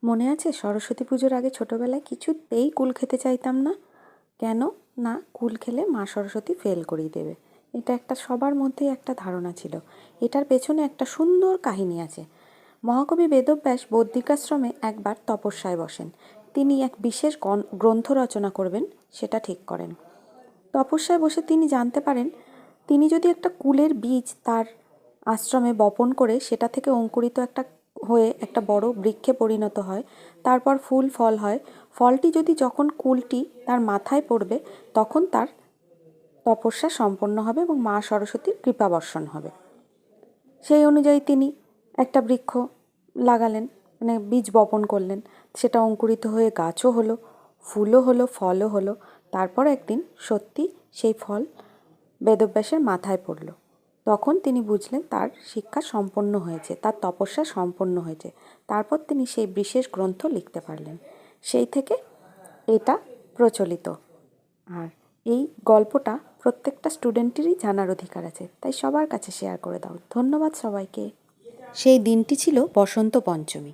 মনে আছে সরস্বতী পুজোর আগে ছোটোবেলায় কিছুতেই কুল খেতে চাইতাম না। কেন? না, কুল খেলে মা সরস্বতী ফেল করিয়ে দেবে। এটা একটা সবার মধ্যেই একটা ধারণা ছিল। এটার পেছনে একটা সুন্দর কাহিনী আছে। মহাকবি বেদব্যাস বদ্রিকাশ্রমে একবার তপস্যায় বসেন। তিনি এক বিশেষ গ্রন্থ রচনা করবেন সেটা ঠিক করেন। তপস্যায় বসে তিনি জানতে পারেন তিনি যদি একটা কুলের বীজ তার আশ্রমে বপন করে সেটা থেকে অঙ্কুরিত হয়ে একটা বড় বৃক্ষে পরিণত হয়, তারপর ফুল ফল হয়, ফলটি যদি যখন কুলটি তার মাথায় পড়বে তখন তার তপস্যা সম্পন্ন হবে এবং মা সরস্বতীর কৃপা বর্ষণ হবে। সেই অনুযায়ী তিনি একটা বৃক্ষ লাগালেন, মানে বীজ বপন করলেন। সেটা অঙ্কুরিত হয়ে গাছও হলো, ফুলও হলো, ফলও হলো। তারপর একদিন সত্যি সেই ফল বেদব্যাসের মাথায় পড়ল। তখন তিনি বুঝলেন তার শিক্ষা সম্পন্ন হয়েছে, তার তপস্যা সম্পন্ন হয়েছে। তারপর তিনি সেই বিশেষ গ্রন্থ লিখতে পারলেন। সেই থেকে এটা প্রচলিত। আর এই গল্পটা প্রত্যেকটা স্টুডেন্টেরই জানার অধিকার আছে, তাই সবার কাছে শেয়ার করে দাও। ধন্যবাদ সবাইকে। সেই দিনটি ছিল বসন্ত পঞ্চমী।